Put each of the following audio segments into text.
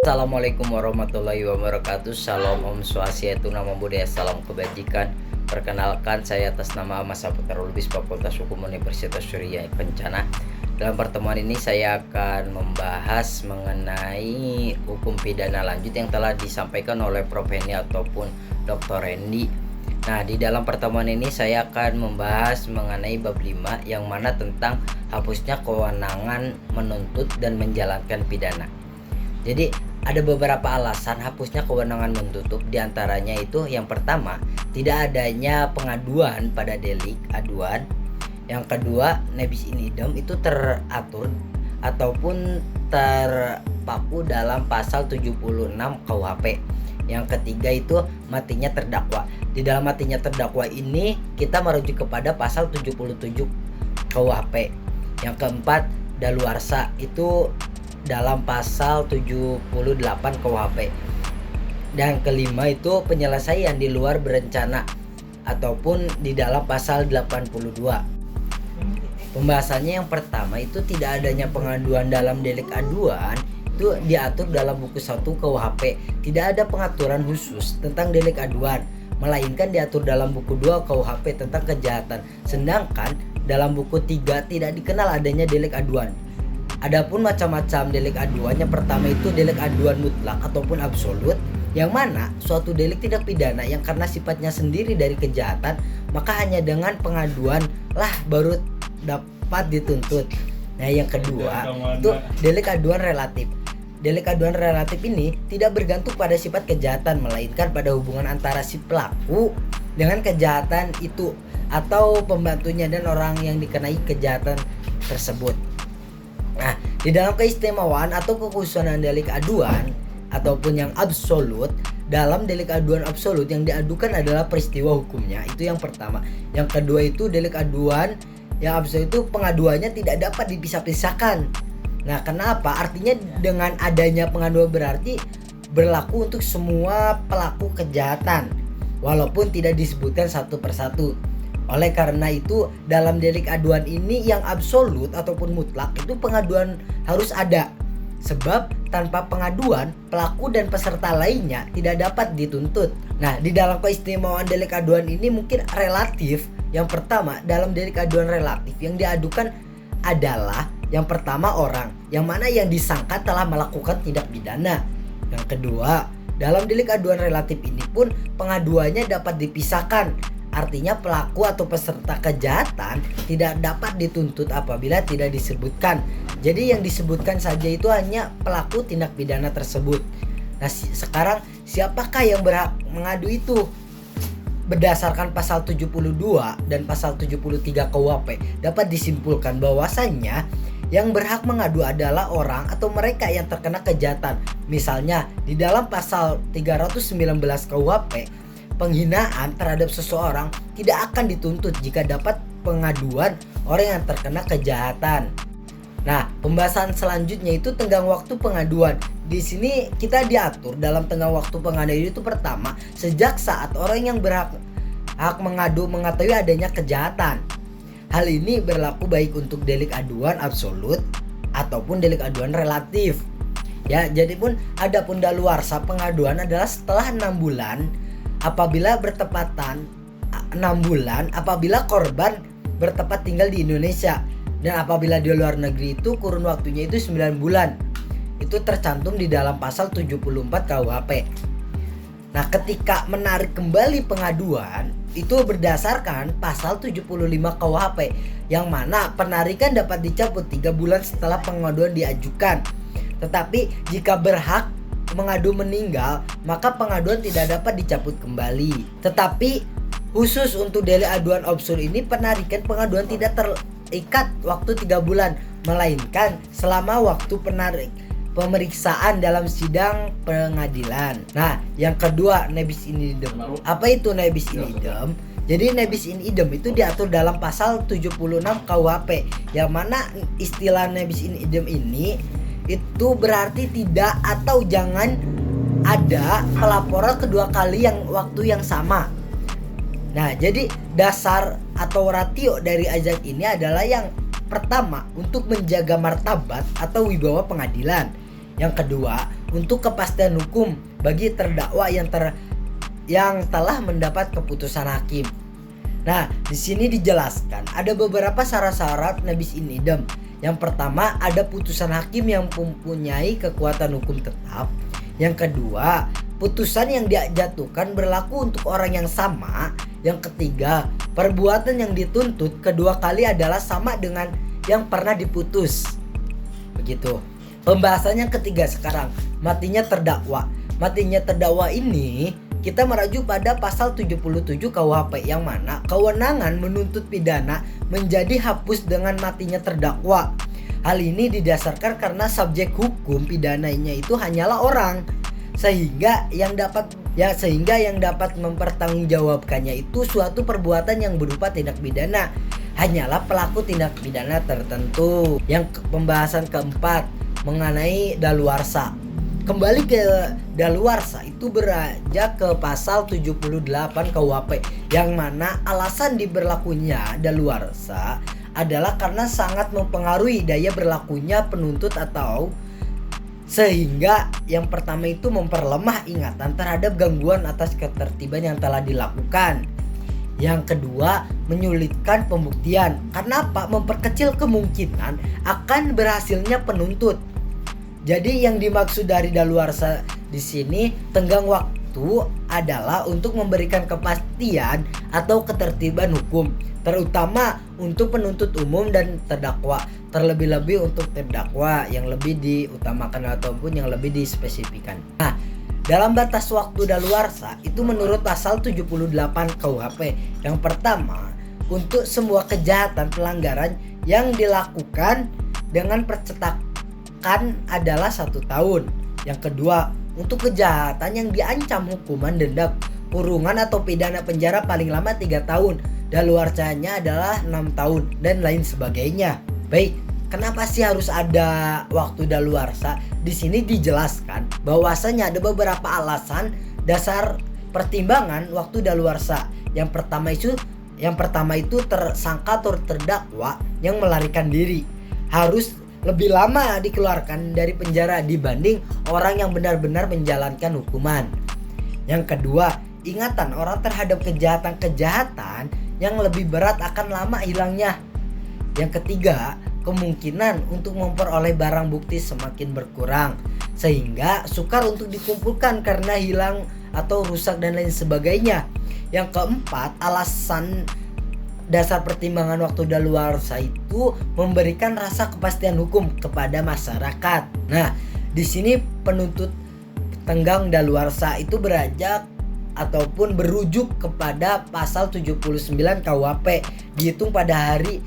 Assalamualaikum warahmatullahi wabarakatuh. Salam Om Swastiastu, Namo Buddhaya, salam kebajikan. Perkenalkan, saya atas nama Mas Saputra Lubis, Fakultas Hukum Universitas Surya Kencana. Dalam pertemuan ini saya akan membahas mengenai hukum pidana lanjut yang telah disampaikan oleh Prof. Hendy ataupun Dr. Hendy. Nah, di dalam pertemuan ini saya akan membahas mengenai bab 5 yang mana tentang hapusnya kewenangan menuntut dan menjalankan pidana. Jadi ada beberapa alasan hapusnya kewenangan menuntut, diantaranya itu yang pertama, tidak adanya pengaduan pada delik aduan. Yang kedua, nebis in idem itu teratur ataupun terpaku dalam pasal 76 KUHP. Yang ketiga itu matinya terdakwa. Di dalam matinya terdakwa ini kita merujuk kepada pasal 77 KUHP. Yang keempat, daluarsa itu dalam pasal 78 KUHP. Dan kelima itu penyelesaian di luar berencana ataupun di dalam pasal 82. Pembahasannya yang pertama itu tidak adanya pengaduan dalam delik aduan itu diatur dalam buku 1 KUHP. Tidak ada pengaturan khusus tentang delik aduan, melainkan diatur dalam buku 2 KUHP tentang kejahatan. Sedangkan dalam buku 3 tidak dikenal adanya delik aduan. Adapun macam-macam delik aduan, yang pertama itu delik aduan mutlak ataupun absolut, yang mana suatu delik tidak pidana yang karena sifatnya sendiri dari kejahatan, maka hanya dengan pengaduan lah baru dapat dituntut. Nah, yang kedua itu delik aduan relatif. Delik aduan relatif ini tidak bergantung pada sifat kejahatan, melainkan pada hubungan antara si pelaku dengan kejahatan itu atau pembantunya dan orang yang dikenai kejahatan tersebut. Nah, di dalam keistimewaan atau kekhususan delik aduan ataupun yang absolut, dalam delik aduan absolut yang diadukan adalah peristiwa hukumnya. Itu yang pertama. Yang kedua itu delik aduan yang absolut itu pengaduannya tidak dapat dipisah-pisahkan. Nah, kenapa? Artinya dengan adanya pengaduan berarti berlaku untuk semua pelaku kejahatan walaupun tidak disebutkan satu persatu. Oleh karena itu, dalam delik aduan ini yang absolut ataupun mutlak itu pengaduan harus ada. Sebab tanpa pengaduan, pelaku dan peserta lainnya tidak dapat dituntut. Nah, di dalam keistimewaan delik aduan ini mungkin relatif. Yang pertama, dalam delik aduan relatif yang diadukan adalah yang pertama orang, yang mana yang disangka telah melakukan tindak pidana. Yang kedua, dalam delik aduan relatif ini pun pengaduannya dapat dipisahkan. Artinya pelaku atau peserta kejahatan tidak dapat dituntut apabila tidak disebutkan. Jadi yang disebutkan saja itu hanya pelaku tindak pidana tersebut. Nah, sekarang siapakah yang berhak mengadu itu? Berdasarkan pasal 72 dan pasal 73 KUHP dapat disimpulkan bahwasannya yang berhak mengadu adalah orang atau mereka yang terkena kejahatan. Misalnya di dalam pasal 319 KUHP, penghinaan terhadap seseorang tidak akan dituntut jika dapat pengaduan orang yang terkena kejahatan. Nah, pembahasan selanjutnya itu tenggang waktu pengaduan. Di sini kita diatur dalam tenggang waktu pengaduan itu pertama sejak saat orang yang berhak mengadu mengetahui adanya kejahatan. Hal ini berlaku baik untuk delik aduan absolut ataupun delik aduan relatif. Ya, jadi pun adapun daluarsa pengaduan adalah setelah 6 bulan apabila bertepatan 6 bulan apabila korban bertempat tinggal di Indonesia, dan apabila di luar negeri itu kurun waktunya itu 9 bulan. Itu tercantum di dalam pasal 74 KUHP. Nah, ketika menarik kembali pengaduan itu berdasarkan pasal 75 KUHP, yang mana penarikan dapat dicabut 3 bulan setelah pengaduan diajukan. Tetapi jika berhak mengadu meninggal, maka pengaduan tidak dapat dicabut kembali. Tetapi khusus untuk delik aduan absolut ini penarikan pengaduan tidak terikat waktu 3 bulan, melainkan selama waktu pemeriksaan dalam sidang pengadilan. Nah, yang kedua, nebis in idem. Apa itu nebis in idem? Jadi nebis in idem itu diatur dalam pasal 76 KUHP, yang mana istilah nebis in idem ini itu berarti tidak atau jangan ada pelaporan kedua kali yang waktu yang sama. Nah, jadi dasar atau ratio dari azas ini adalah yang pertama untuk menjaga martabat atau wibawa pengadilan. Yang kedua, untuk kepastian hukum bagi terdakwa yang telah mendapat keputusan hakim. Nah, di sini dijelaskan ada beberapa syarat-syarat nebis in idem. Yang pertama, ada putusan hakim yang mempunyai kekuatan hukum tetap. Yang kedua, putusan yang dijatuhkan berlaku untuk orang yang sama. Yang ketiga, perbuatan yang dituntut kedua kali adalah sama dengan yang pernah diputus. Begitu. Pembahasan yang ketiga sekarang, matinya terdakwa. Matinya terdakwa ini kita merujuk pada pasal 77 KUHP yang mana kewenangan menuntut pidana menjadi hapus dengan matinya terdakwa. Hal ini didasarkan karena subjek hukum pidananya itu hanyalah orang, sehingga yang dapat mempertanggungjawabkannya itu suatu perbuatan yang berupa tindak pidana hanyalah pelaku tindak pidana tertentu. Yang pembahasan keempat mengenai daluarsa. Kembali ke daluarsa itu beranjak ke pasal 78 KUHP yang mana alasan diberlakunya daluarsa adalah karena sangat mempengaruhi daya berlakunya penuntut atau sehingga yang pertama itu memperlemah ingatan terhadap gangguan atas ketertiban yang telah dilakukan. Yang kedua, menyulitkan pembuktian. Karena apa? Memperkecil kemungkinan akan berhasilnya penuntut. Jadi yang dimaksud dari daluarsa di sini tenggang waktu adalah untuk memberikan kepastian atau ketertiban hukum, terutama untuk penuntut umum dan terdakwa, terlebih-lebih untuk terdakwa yang lebih diutamakan ataupun yang lebih dispesifikan. Nah, dalam batas waktu daluarsa itu menurut pasal 78 KUHP, yang pertama, untuk semua kejahatan pelanggaran yang dilakukan dengan percetakan adalah 1 tahun. Yang kedua, untuk kejahatan yang diancam hukuman denda, kurungan atau pidana penjara paling lama 3 tahun, daluarsanya adalah 6 tahun dan lain sebagainya. Baik, kenapa sih harus ada waktu daluarsa? Di sini dijelaskan bahwasanya ada beberapa alasan dasar pertimbangan waktu daluarsa. Yang pertama itu tersangka atau terdakwa yang melarikan diri harus lebih lama dikeluarkan dari penjara dibanding orang yang benar-benar menjalankan hukuman. Yang kedua, ingatan orang terhadap kejahatan-kejahatan yang lebih berat akan lama hilangnya. Yang ketiga, kemungkinan untuk memperoleh barang bukti semakin berkurang sehingga sukar untuk dikumpulkan karena hilang atau rusak dan lain sebagainya. Yang keempat, alasan dasar pertimbangan waktu daluarsa itu memberikan rasa kepastian hukum kepada masyarakat. Nah, di sini penuntut tenggang daluarsa itu beranjak ataupun berujuk kepada pasal 79 KUHP dihitung pada hari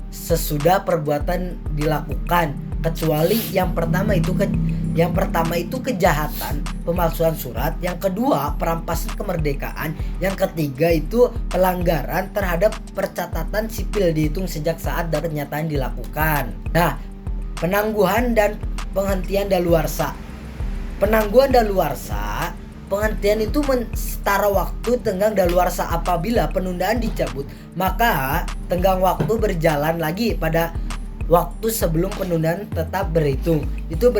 sesudah perbuatan dilakukan, kecuali yang pertama itu kejahatan pemalsuan surat, yang kedua perampasan kemerdekaan, yang ketiga itu pelanggaran terhadap percatatan sipil dihitung sejak saat pernyataan dilakukan. Nah, penangguhan dan penghentian daluarsa. Penangguhan daluarsa, penghentian itu setara waktu tenggang daluarsa. Apabila penundaan dicabut, maka tenggang waktu berjalan lagi pada waktu sebelum penundaan tetap berhitung. Itu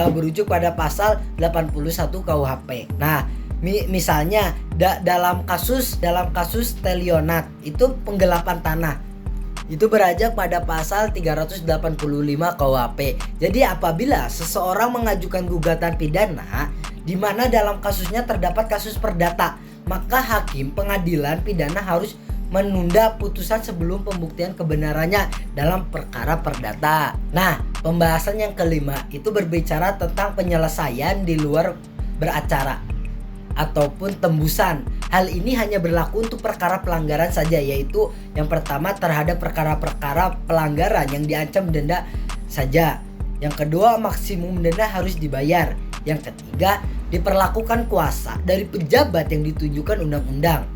berujuk pada pasal 81 KUHP. Nah, misalnya dalam kasus Telionat itu penggelapan tanah, itu beranjak pada pasal 385 KUHP. Jadi apabila seseorang mengajukan gugatan pidana di mana dalam kasusnya terdapat kasus perdata, maka hakim pengadilan pidana harus menunda putusan sebelum pembuktian kebenarannya dalam perkara perdata. Nah, pembahasan yang kelima itu berbicara tentang penyelesaian di luar beracara ataupun tembusan. Hal ini hanya berlaku untuk perkara pelanggaran saja, yaitu yang pertama terhadap perkara-perkara pelanggaran yang diancam denda saja. Yang kedua, maksimum denda harus dibayar. Yang ketiga, diperlakukan kuasa dari pejabat yang ditunjukkan undang-undang.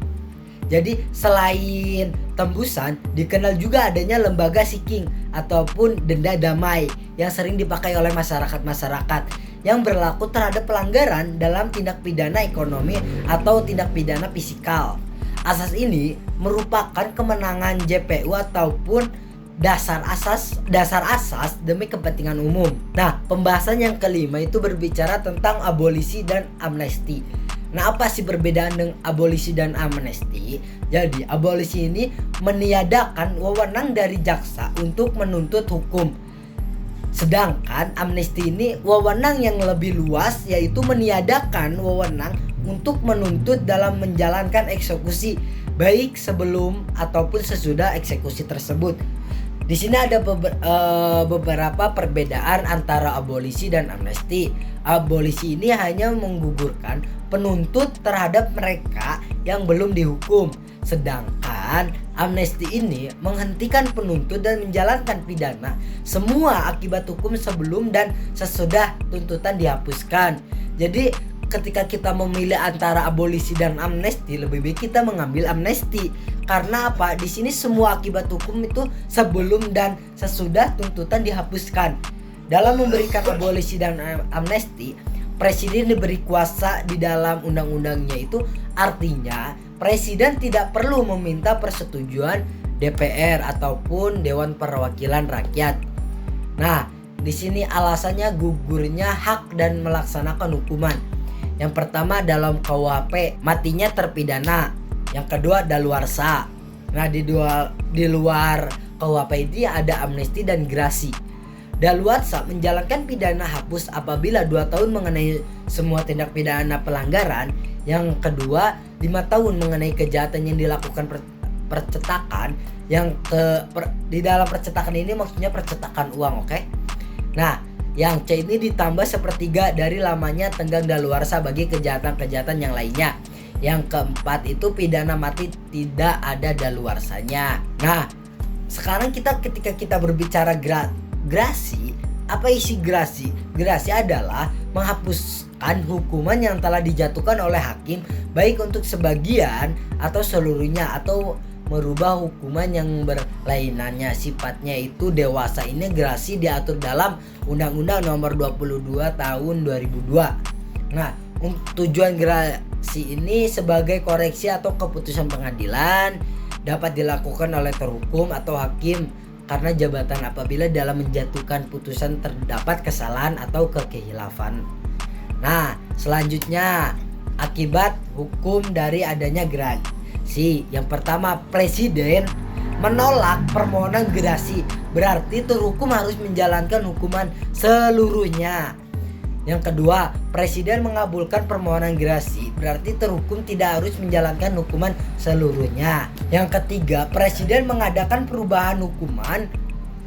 Jadi selain tembusan, dikenal juga adanya lembaga seeking ataupun denda damai yang sering dipakai oleh masyarakat yang berlaku terhadap pelanggaran dalam tindak pidana ekonomi atau tindak pidana fisikal. Asas ini merupakan kemenangan JPU ataupun dasar asas demi kepentingan umum. Nah, pembahasan yang kelima itu berbicara tentang abolisi dan amnesti. Nah, apa sih perbedaan dengan abolisi dan amnesti? Jadi, abolisi ini meniadakan wewenang dari jaksa untuk menuntut hukum. Sedangkan amnesti ini wewenang yang lebih luas, yaitu meniadakan wewenang untuk menuntut dalam menjalankan eksekusi, baik sebelum ataupun sesudah eksekusi tersebut. Di sini ada beberapa perbedaan antara abolisi dan amnesti. Abolisi ini hanya menggugurkan penuntut terhadap mereka yang belum dihukum. Sedangkan amnesti ini menghentikan penuntut dan menjalankan pidana semua akibat hukum sebelum dan sesudah tuntutan dihapuskan. Jadi ketika kita memilih antara abolisi dan amnesti, lebih baik kita mengambil amnesti. Karena apa? Di sini semua akibat hukum itu sebelum dan sesudah tuntutan dihapuskan. Dalam memberikan abolisi dan amnesti, presiden diberi kuasa di dalam undang-undangnya, itu artinya presiden tidak perlu meminta persetujuan DPR ataupun Dewan Perwakilan Rakyat. Nah, di sini alasannya gugurnya hak dan melaksanakan hukuman. Yang pertama dalam KUHP matinya terpidana. Yang kedua daluarsa. Nah, di luar KUHP ini ada amnesti dan gerasi. Daluarsa menjalankan pidana hapus apabila 2 tahun mengenai semua tindak pidana pelanggaran. Yang kedua 5 tahun mengenai kejahatan yang dilakukan percetakan. Di dalam percetakan ini maksudnya percetakan uang, oke? Nah, yang C ini ditambah sepertiga dari lamanya tenggang daluarsa bagi kejahatan-kejahatan yang lainnya. Yang keempat itu pidana mati tidak ada daluarsanya. Nah, sekarang ketika kita berbicara gerasi, apa isi gerasi? Gerasi adalah menghapuskan hukuman yang telah dijatuhkan oleh hakim, baik untuk sebagian atau seluruhnya, atau merubah hukuman yang berlainannya. Sifatnya itu dewasa. Ini gerasi diatur dalam Undang-Undang Nomor 22 Tahun 2002. Nah, tujuan gerasi ini sebagai koreksi atau keputusan pengadilan dapat dilakukan oleh terhukum atau hakim karena jabatan apabila dalam menjatuhkan putusan terdapat kesalahan atau kekehilafan. Nah, selanjutnya akibat hukum dari adanya gerasi. Yang pertama, presiden menolak permohonan gerasi, berarti terhukum harus menjalankan hukuman seluruhnya. Yang kedua, presiden mengabulkan permohonan gerasi, berarti terhukum tidak harus menjalankan hukuman seluruhnya. Yang ketiga, presiden mengadakan perubahan hukuman,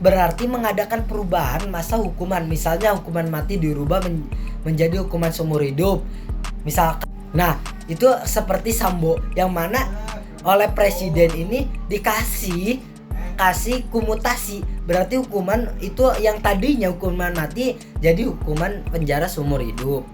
berarti mengadakan perubahan masa hukuman. Misalnya hukuman mati dirubah menjadi hukuman seumur hidup. Misalkan, nah itu seperti Sambo, yang mana oleh presiden ini dikasih kumutasi, berarti hukuman itu yang tadinya hukuman mati jadi hukuman penjara seumur hidup.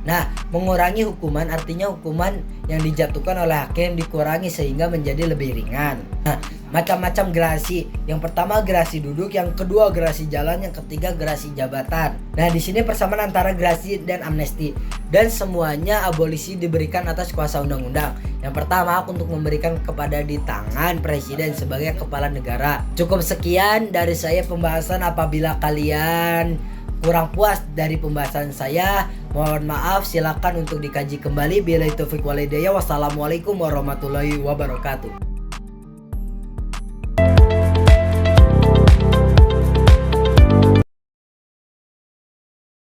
Nah, mengurangi hukuman artinya hukuman yang dijatuhkan oleh hakim dikurangi sehingga menjadi lebih ringan. Nah, macam-macam gerasi. Yang pertama gerasi duduk, yang kedua gerasi jalan, yang ketiga gerasi jabatan. Nah, di sini persamaan antara gerasi dan amnesti, dan semuanya abolisi diberikan atas kuasa undang-undang. Yang pertama, hak untuk memberikan kepada di tangan presiden sebagai kepala negara. Cukup sekian dari saya pembahasan. Apabila kalian kurang puas dari pembahasan saya, mohon maaf, silakan untuk dikaji kembali. Billahi taufiq wal hidayah. Wassalamualaikum warahmatullahi wabarakatuh.